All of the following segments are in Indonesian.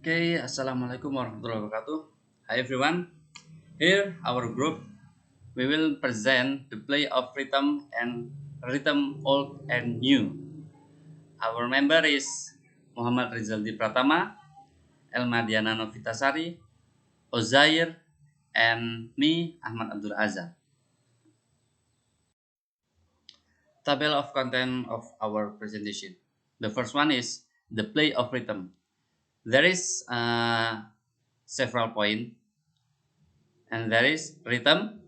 Okay, Assalamualaikum warahmatullahi wabarakatuh. Hi everyone. Here our group we will present the play of rhythm and rhythm old and new. Our member is Muhammad Rizaldi Pratama, Elma Diana Novitasari, Ozair, and me Ahmad Abdul Azhar. Table of content of our presentation. The first one is the play of rhythm. There is several points and there is rhythm,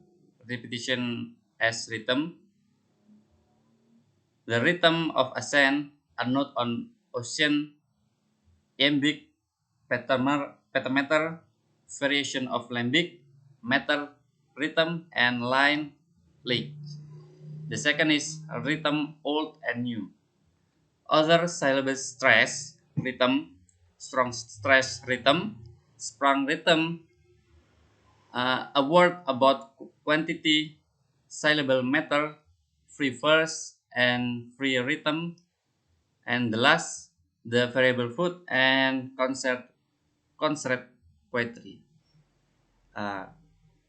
repetition as rhythm, the rhythm of ascent, a note on ocean, iambic, pentameter, variation of limbic, meter, rhythm, and line lick. The second is rhythm old and new. Other syllabus stress, rhythm, strong stress rhythm, sprung rhythm, a word about quantity, syllable meter, free verse, and free rhythm, and the last, the variable food and concert poetry. Uh,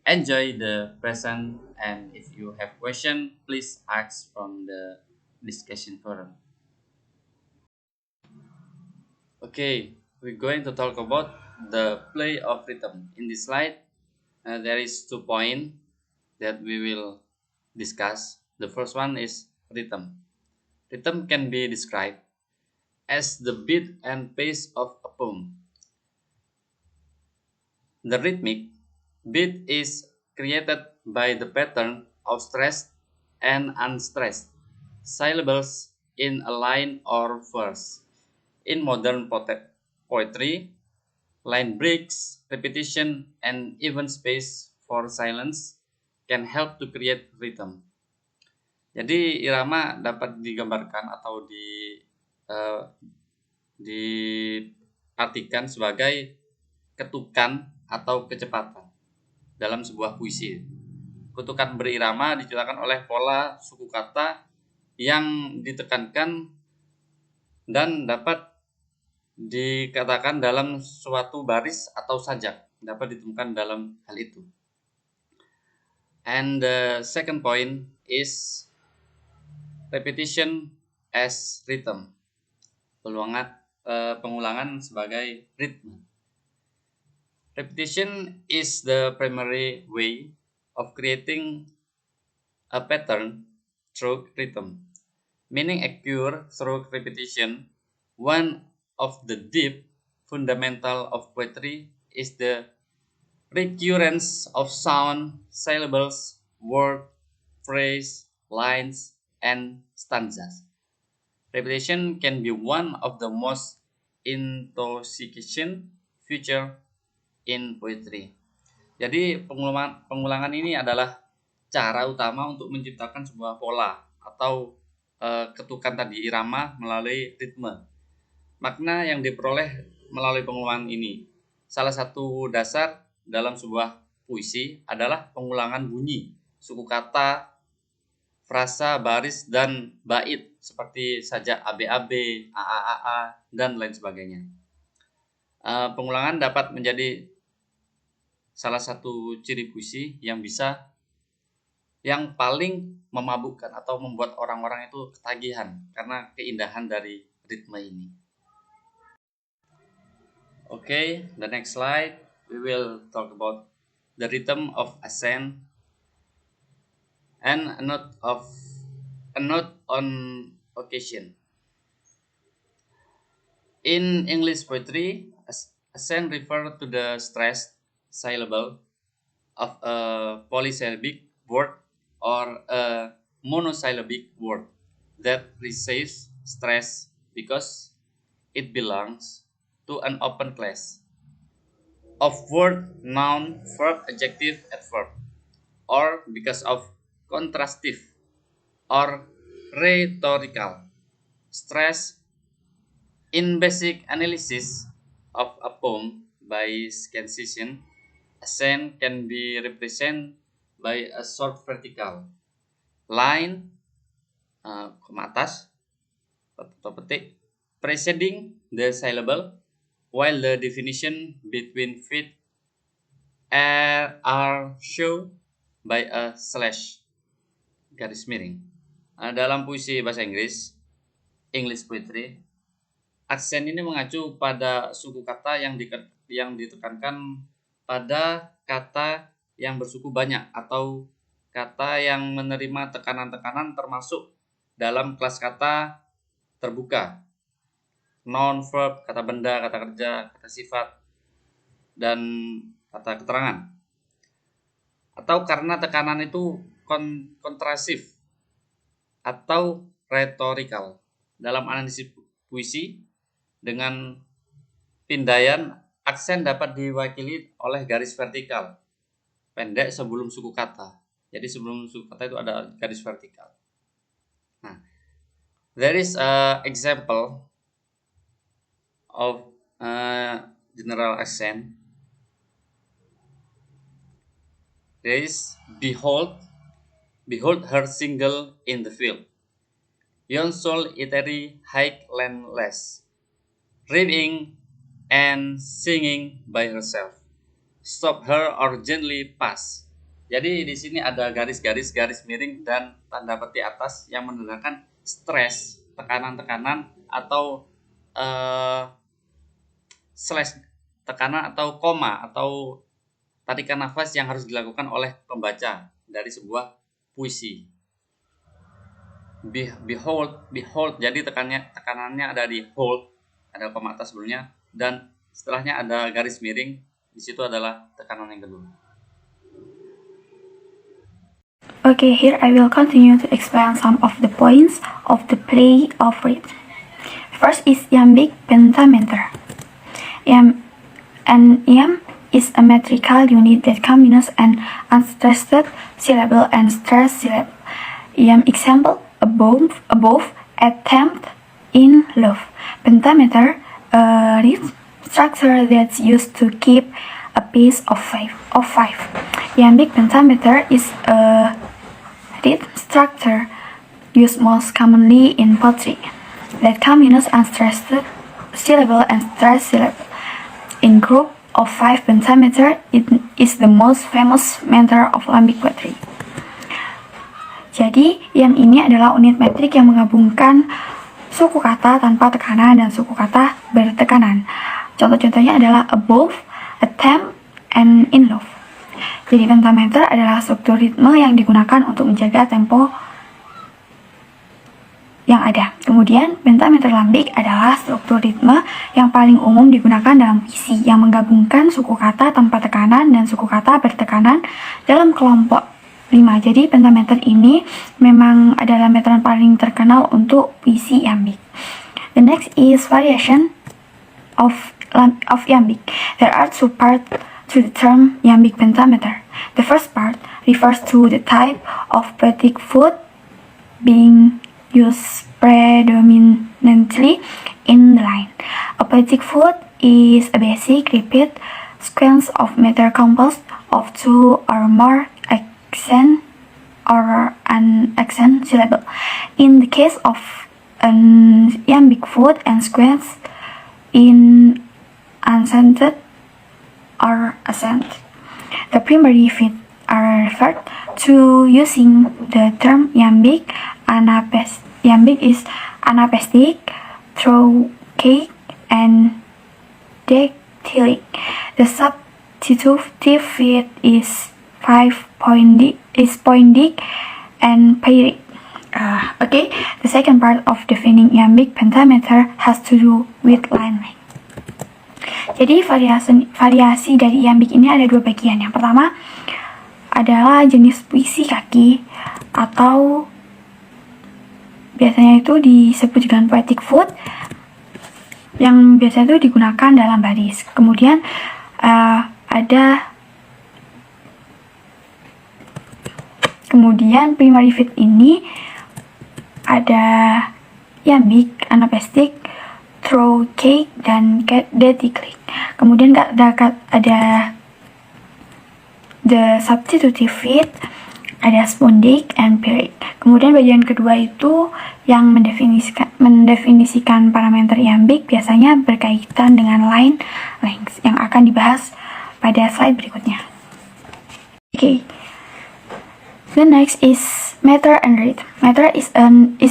Enjoy the present, and if you have question, please ask from the discussion forum. Okay, we're going to talk about the play of rhythm. In this slide, there is 2 points that we will discuss. The first one is rhythm. Rhythm can be described as the beat and pace of a poem. The rhythmic beat is created by the pattern of stressed and unstressed syllables in a line or verse. In modern poetry, line breaks, repetition, and even space for silence can help to create rhythm. Jadi irama dapat digambarkan atau eh, diartikan sebagai ketukan atau kecepatan dalam sebuah puisi. Ketukan berirama diciptakan oleh pola suku kata yang ditekankan dan dapat dikatakan dalam suatu baris atau sajak, dapat ditemukan dalam hal itu. And the second point is repetition as rhythm. Pengulangan sebagai ritme. Repetition is the primary way of creating a pattern through rhythm, meaning occur through repetition. One of the deep fundamental of poetry is the recurrence of sound, syllables, word, phrase, lines, and stanzas. Repetition can be one of the most intoxicating feature in poetry. Jadi pengulangan ini adalah cara utama untuk menciptakan sebuah pola atau ketukan tadi irama melalui ritme. Makna yang diperoleh melalui pengulangan ini. Salah satu dasar dalam sebuah puisi adalah pengulangan bunyi, suku kata, frasa, baris, dan bait seperti sajak ABAB, AAAA, dan lain sebagainya. Pengulangan dapat menjadi salah satu ciri puisi yang paling memabukkan atau membuat orang-orang itu ketagihan karena keindahan dari ritme ini. Okay, the next slide we will talk about the rhythm of ascent and a note on occasion. In English poetry, ascent refers to the stressed syllable of a polysyllabic word or a monosyllabic word that receives stress because it belongs to an open class of word, noun, verb, adjective, adverb, or because of contrastive or rhetorical stress. In basic analysis of a poem by Scansician, ascent can be represented by a short vertical line, koma atas atau petik, preceding the syllable while the definition between fit are shown by a slash, garis miring. Dalam puisi bahasa Inggris, English poetry, aksen ini mengacu pada suku kata yang ditekankan pada kata yang bersuku banyak atau kata yang menerima tekanan-tekanan termasuk dalam kelas kata terbuka, noun, verb, kata benda, kata kerja, kata sifat, dan kata keterangan. Atau karena tekanan itu kontrasif atau retorikal. Dalam analisis puisi, dengan pindaian, aksen dapat diwakili oleh garis vertikal pendek sebelum suku kata. Jadi sebelum suku kata itu ada garis vertikal. Nah, there is a example of general accent. There is behold her single in the field. Yon sol iteri high landless, reading and singing by herself. Stop her or gently pass. Jadi di sini ada garis-garis miring dan tanda petik atas yang menandakan stres, tekanan-tekanan atau slash tekanan atau koma atau tarikan nafas yang harus dilakukan oleh pembaca dari sebuah puisi. Behold, jadi tekanannya ada di hold, ada koma atas sebelumnya, dan setelahnya ada garis miring. Di situ adalah tekanan yang kedua. Okay, here I will continue to explain some of the points of the play of rhythm. First is iambic pentameter. Iamb is a metrical unit that combines an unstressed syllable and stressed syllable. Example above attempt in love. Pentameter, a rhythm structure that's used to keep a pace of five. Iambic pentameter is a rhythm structure used most commonly in poetry that combines unstressed syllable and stressed syllable. In group of 5, pentameter is the most famous meter of iambic poetry. Jadi, iam ini adalah unit metrik yang menggabungkan suku kata tanpa tekanan dan suku kata bertekanan. Contoh-contohnya adalah above, attempt, and in love. Jadi pentameter adalah struktur ritme yang digunakan untuk menjaga tempo yang ada. Kemudian pentameter lambik adalah struktur ritme yang paling umum digunakan dalam puisi yang menggabungkan suku kata tanpa tekanan dan suku kata bertekanan dalam kelompok 5. Jadi pentameter ini memang adalah meteran paling terkenal untuk puisi iambik. The next is variation of iambic. There are 2 parts to the term iambic pentameter. The first part refers to the type of poetic foot being used predominantly in the line. A poetic foot is a basic repeat sequence of meter composed of 2 or more accent or an accent syllable. In the case of an iambic foot and sequence in accented or accent, the primary feet are referred to using the term iambic. Iambic is anapestic, trochaic, and dactylic. The substitutive feet is pointic and pyrrhic. Okay, the second part of defining iambic pentameter has to do with line length. Jadi variasi dari iambik ini ada 2 bagian. Yang pertama adalah jenis puisi kaki atau biasanya itu disebut dengan poetic foot yang biasanya itu digunakan dalam baris. Kemudian primary feet ini ada iambik, anapestic, trochaic, dan dactylic. Kemudian ada the substitutive feet ada spondic and period. Kemudian bagian kedua itu yang mendefinisikan parameter iambik biasanya berkaitan dengan line length yang akan dibahas pada slide berikutnya. Okay. The next is meter and rhythm. Meter is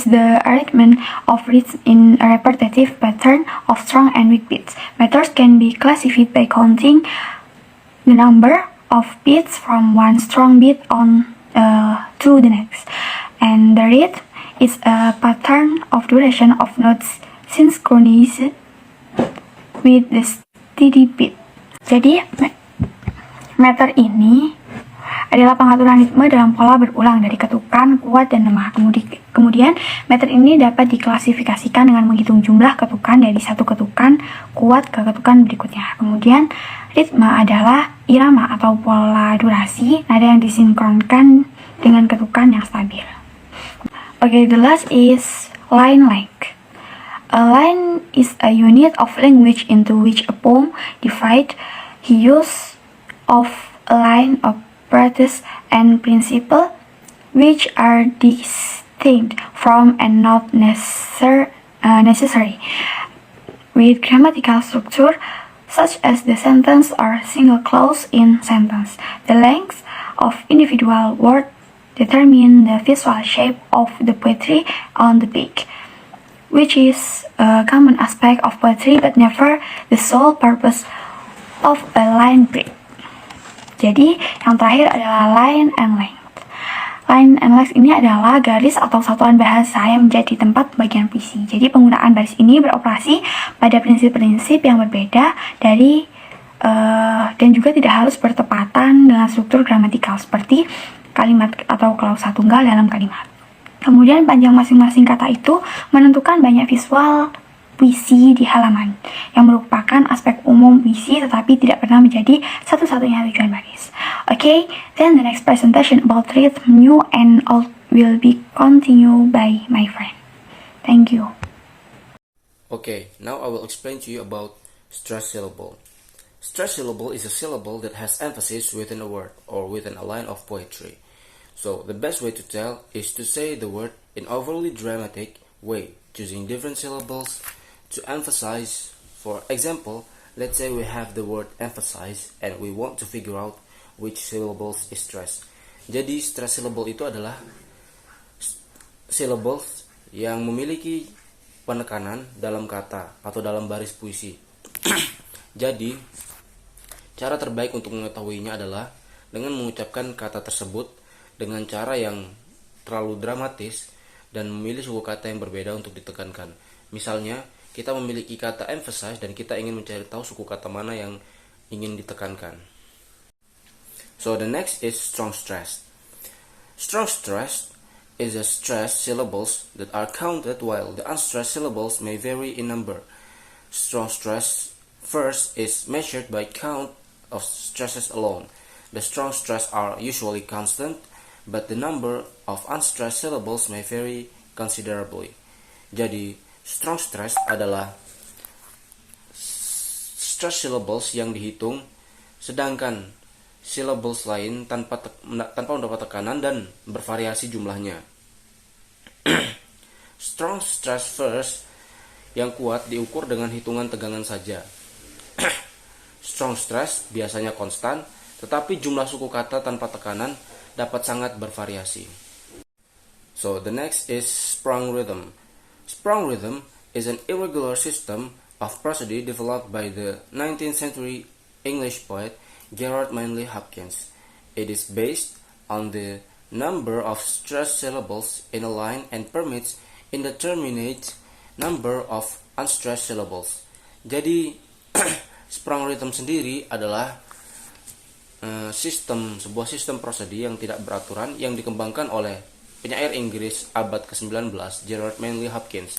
the arrangement of rhythms in a repetitive pattern of strong and weak beats. Meters can be classified by counting the number of beats from one strong beat on to the next. And the rhythm is a pattern of duration of notes synchronized with the steady beat. Jadi meter ini adalah pengaturan ritme dalam pola berulang dari ketukan, kuat, dan lemah. Kemudian, meter ini dapat diklasifikasikan dengan menghitung jumlah ketukan dari satu ketukan kuat ke ketukan berikutnya. Kemudian, ritme adalah irama atau pola durasi nada yang disinkronkan dengan ketukan yang stabil. Okay, the last is line length. A line is a unit of language into which a poem divides. The use of a line of practice and principle which are distinct from and not necessary with grammatical structure such as the sentence or single clause in sentence. The length of individual words determine the visual shape of the poetry on the page, which is a common aspect of poetry but never the sole purpose of a line break. Jadi, yang terakhir adalah line and length. Line and length ini adalah garis atau satuan bahasa yang menjadi tempat bagian puisi. Jadi, penggunaan baris ini beroperasi pada prinsip-prinsip yang berbeda dari dan juga tidak harus bertepatan dengan struktur gramatikal seperti kalimat atau klausa tunggal dalam kalimat. Kemudian, panjang masing-masing kata itu menentukan banyak visual puisi di halaman, yang merupakan aspek umum puisi tetapi tidak pernah menjadi satu-satunya tujuan baris. Okay, then the next presentation about rhythm, new and old will be continued by my friend. Thank you. Okay, now I will explain to you about stressed syllable. Stressed syllable is a syllable that has emphasis within a word or within a line of poetry. So the best way to tell is to say the word in overly dramatic way, choosing different syllables to emphasize. For example, let's say we have the word emphasize and we want to figure out which syllables is stressed. Jadi stressed syllable itu adalah syllables yang memiliki penekanan dalam kata atau dalam baris puisi. Jadi cara terbaik untuk mengetahuinya adalah dengan mengucapkan kata tersebut dengan cara yang terlalu dramatis dan memilih suku kata yang berbeda untuk ditekankan. Misalnya, kita memiliki kata emphasize dan kita ingin mencari tahu suku kata mana yang ingin ditekankan. So the next is strong stressed. Strong stressed is a stressed syllables that are counted while the unstressed syllables may vary in number. Strong stress first is measured by count of stresses alone. The strong stress are usually constant, but the number of unstressed syllables may vary considerably. Jadi strong stress adalah stress syllables yang dihitung, sedangkan syllables lain tanpa mendapat tekanan dan bervariasi jumlahnya. Strong stress first yang kuat diukur dengan hitungan tegangan saja. Strong stress biasanya konstan, tetapi jumlah suku kata tanpa tekanan dapat sangat bervariasi. So the next is sprung rhythm. Sprung rhythm is an irregular system of prosody developed by the 19th century English poet Gerard Manley Hopkins. It is based on the number of stressed syllables in a line and permits indeterminate number of unstressed syllables. Jadi sprung rhythm sendiri adalah sebuah sistem prosodi yang tidak beraturan yang dikembangkan oleh penyair Inggris abad ke-19 Gerard Manley Hopkins.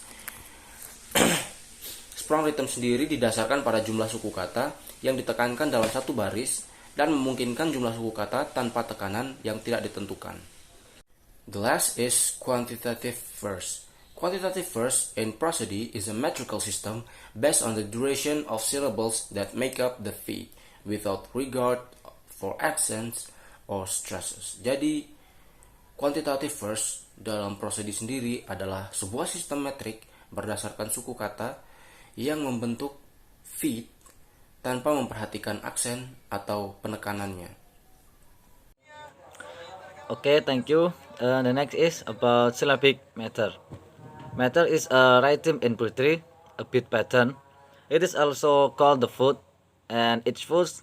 Sprung rhythm sendiri didasarkan pada jumlah suku kata yang ditekankan dalam satu baris dan memungkinkan jumlah suku kata tanpa tekanan yang tidak ditentukan. The last is quantitative verse. Quantitative verse in prosody is a metrical system based on the duration of syllables that make up the feet without regard for accents or stresses. Jadi Quantitative verse dalam prosedi sendiri adalah sebuah sistem metrik berdasarkan suku kata yang membentuk feet tanpa memperhatikan aksen atau penekanannya. Okay, thank you. The next is about syllabic meter. Meter is a rhythm in poetry, a beat pattern. It is also called the foot, and each foot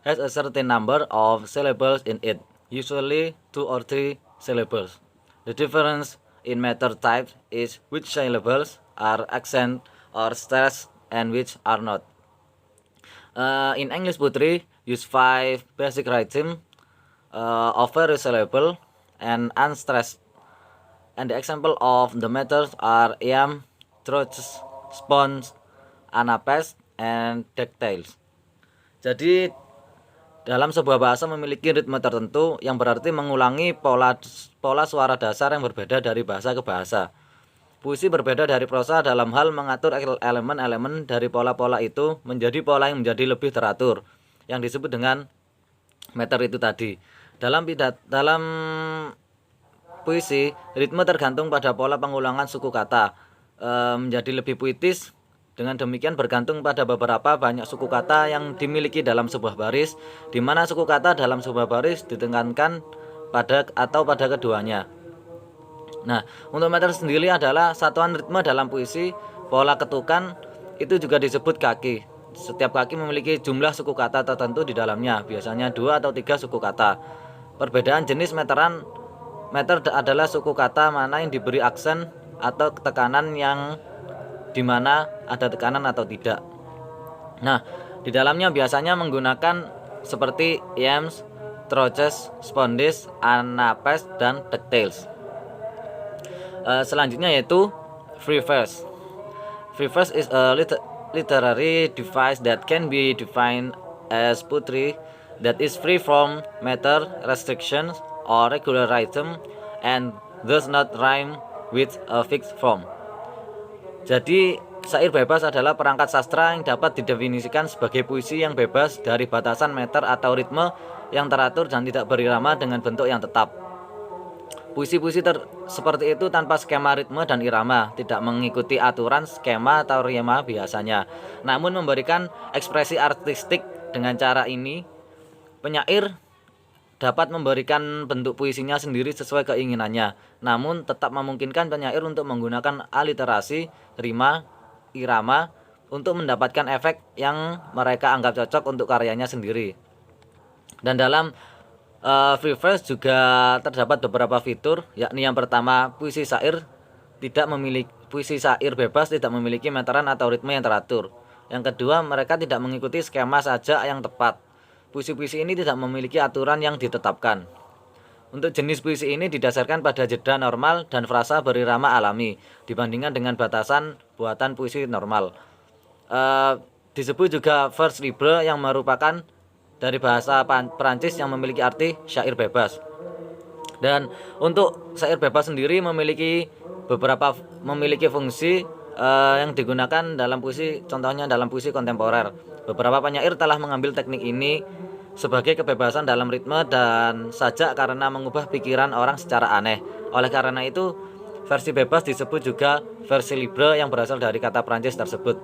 has a certain number of syllables in it, usually 2 or 3 syllables. The difference in meter types is which syllables are accent or stressed and which are not. In English poetry, use 5 basic rhythm of every syllable and unstressed. And the example of the meters are iamb, trochee, sponge, anapest, and dactyls. Jadi dalam sebuah bahasa memiliki ritme tertentu yang berarti mengulangi pola suara dasar yang berbeda dari bahasa ke bahasa. Puisi berbeda dari prosa dalam hal mengatur elemen-elemen dari pola-pola itu menjadi pola yang menjadi lebih teratur, yang disebut dengan meter itu tadi. Dalam puisi, ritme tergantung pada pola pengulangan suku kata, menjadi lebih puitis. Dengan demikian bergantung pada beberapa banyak suku kata yang dimiliki dalam sebuah baris, di mana suku kata dalam sebuah baris ditekankan pada keduanya. Nah, untuk meter sendiri adalah satuan ritme dalam puisi. Pola ketukan itu juga disebut kaki. Setiap kaki memiliki jumlah suku kata tertentu di dalamnya, biasanya 2 atau 3 suku kata. Perbedaan jenis meter adalah suku kata mana yang diberi aksen atau tekanan yang dimana ada tekanan atau tidak. Nah, di dalamnya biasanya menggunakan seperti iamb, trochee, sponge, anapest, dan dactyls. Selanjutnya yaitu free verse. Free verse is a literary device that can be defined as poetry that is free from meter restrictions or regular rhythm and does not rhyme with a fixed form. Jadi syair bebas adalah perangkat sastra yang dapat didefinisikan sebagai puisi yang bebas dari batasan meter atau ritme yang teratur dan tidak berirama dengan bentuk yang tetap. Puisi-puisi seperti itu tanpa skema ritme dan irama, tidak mengikuti aturan skema atau rima biasanya, namun memberikan ekspresi artistik. Dengan cara ini, penyair dapat memberikan bentuk puisinya sendiri sesuai keinginannya, namun tetap memungkinkan penyair untuk menggunakan aliterasi, rima, irama untuk mendapatkan efek yang mereka anggap cocok untuk karyanya sendiri. Dan dalam free verse juga terdapat beberapa fitur, yakni yang pertama, puisi syair bebas tidak memiliki meteran atau ritme yang teratur. Yang kedua, mereka tidak mengikuti skema saja yang tepat. Puisi-puisi ini tidak memiliki aturan yang ditetapkan. Untuk jenis puisi ini didasarkan pada jeda normal dan frasa berirama alami dibandingkan dengan batasan buatan puisi normal. Disebut juga vers libre yang merupakan dari bahasa Perancis yang memiliki arti syair bebas. Dan untuk syair bebas sendiri memiliki fungsi yang digunakan dalam puisi, contohnya dalam puisi kontemporer. Beberapa penyair telah mengambil teknik ini sebagai kebebasan dalam ritme dan sajak karena mengubah pikiran orang secara aneh. Oleh karena itu, versi bebas disebut juga versi libre yang berasal dari kata Perancis tersebut.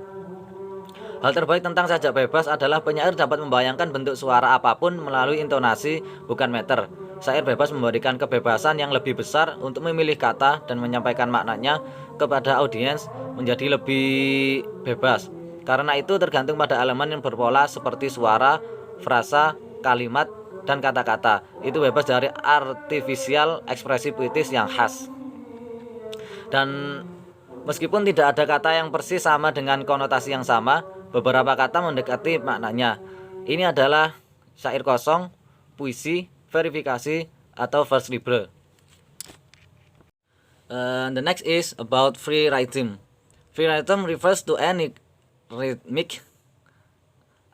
Hal terbaik tentang sajak bebas adalah penyair dapat membayangkan bentuk suara apapun melalui intonasi, bukan meter. Syair bebas memberikan kebebasan yang lebih besar untuk memilih kata dan menyampaikan maknanya kepada audiens menjadi lebih bebas. Karena itu tergantung pada elemen yang berpola seperti suara, frasa, kalimat, dan kata-kata. Itu bebas dari artifisial ekspresi puitis yang khas. Dan meskipun tidak ada kata yang persis sama dengan konotasi yang sama, beberapa kata mendekati maknanya. Ini adalah syair kosong, puisi, verifikasi, atau verse libre. The next is about free rhythm. Free rhythm refers to any rhythmic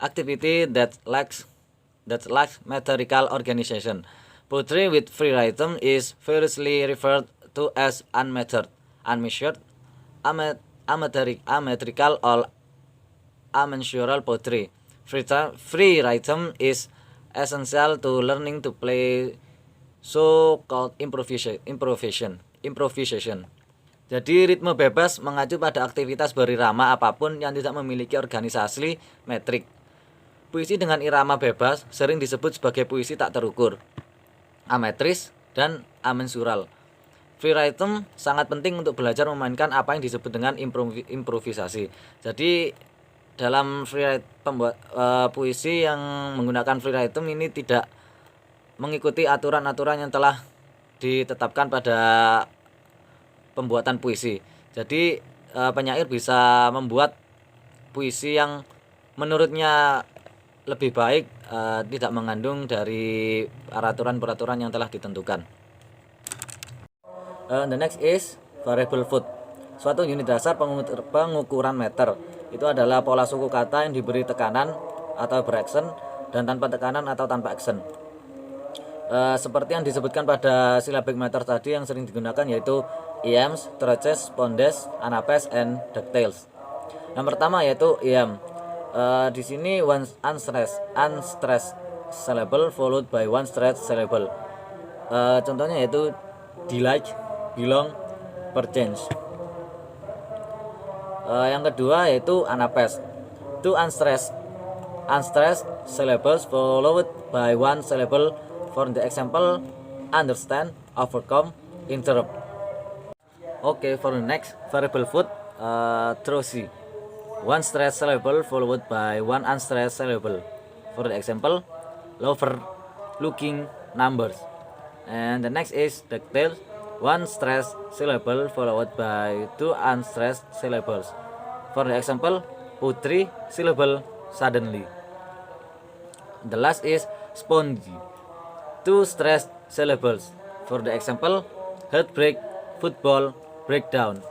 activity that lacks metrical organization. Poetry with free rhythm is variously referred to as unmeasured, ametrical, or unmensurable poetry. Free rhythm is essential to learning to play so-called improvisation. Jadi ritme bebas mengacu pada aktivitas berirama apapun yang tidak memiliki organisasi metrik. Puisi dengan irama bebas sering disebut sebagai puisi tak terukur, ametris, dan amensural. Free rhythm sangat penting untuk belajar memainkan apa yang disebut dengan improvisasi. Jadi dalam puisi yang menggunakan free rhythm ini tidak mengikuti aturan-aturan yang telah ditetapkan pada pembuatan puisi. Jadi penyair bisa membuat puisi yang menurutnya lebih baik, tidak mengandung dari peraturan-peraturan yang telah ditentukan. The next is variable foot. Suatu unit dasar pengukuran meter. Itu adalah pola suku kata yang diberi tekanan atau beraksen dan tanpa tekanan atau tanpa aksen. Seperti yang disebutkan pada syllabic meter tadi yang sering digunakan, yaitu iems, troches, pondes, anapes, and ductiles. Yang pertama yaitu iem. Di sini one unstressed syllable followed by one stressed syllable. Contohnya yaitu delight, belong, perchance. Yang kedua yaitu anapes. Two unstressed syllables followed by one syllable. For the example, understand, overcome, interrupt. Okay, for the next variable foot, trousy. One stressed syllable followed by one unstressed syllable. For the example, lover, looking, numbers. And the next is ductile. One stressed syllable followed by two unstressed syllables. For the example, putri, syllable, suddenly. The last is spongy. Two stressed syllables. For the example, heartbreak, football, breakdown.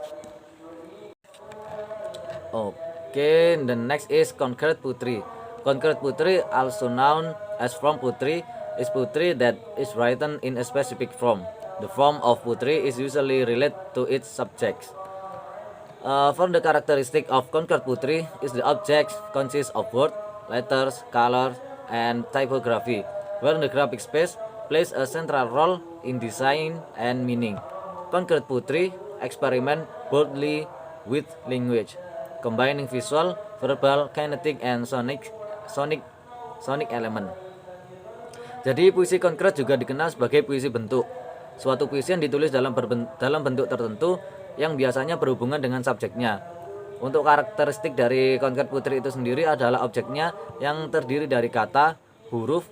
Okay, the next is concrete putri. Concrete putri, also known as form putri, is putri that is written in a specific form. The form of putri is usually related to its subjects. For the characteristic of concrete putri is the objects consist of words, letters, colors, and typography, where the graphic space plays a central role in design and meaning. Concrete putri experiment boldly with language, combining visual, verbal, kinetic, and sonic element. Jadi puisi konkret juga dikenal sebagai puisi bentuk. Suatu puisi yang ditulis dalam bentuk tertentu yang biasanya berhubungan dengan subjeknya. Untuk karakteristik dari konkret putri itu sendiri adalah objeknya yang terdiri dari kata, huruf,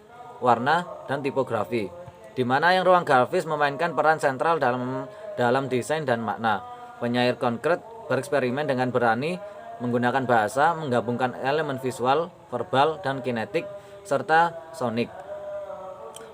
warna, dan tipografi, di mana yang ruang grafis memainkan peran sentral dalam desain dan makna. Penyair konkret bereksperimen dengan berani menggunakan bahasa, menggabungkan elemen visual, verbal, dan kinetik, serta sonik.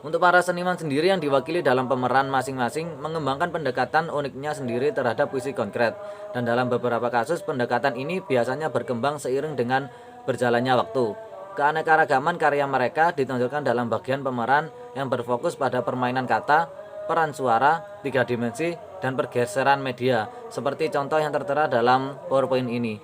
Untuk para seniman sendiri yang diwakili dalam pemeran masing-masing mengembangkan pendekatan uniknya sendiri terhadap puisi konkret, dan dalam beberapa kasus pendekatan ini biasanya berkembang seiring dengan berjalannya waktu. Keanekaragaman karya mereka ditonjolkan dalam bagian pemeran yang berfokus pada permainan kata, peran suara, 3 dimensi, dan pergeseran media, seperti contoh yang tertera dalam PowerPoint ini.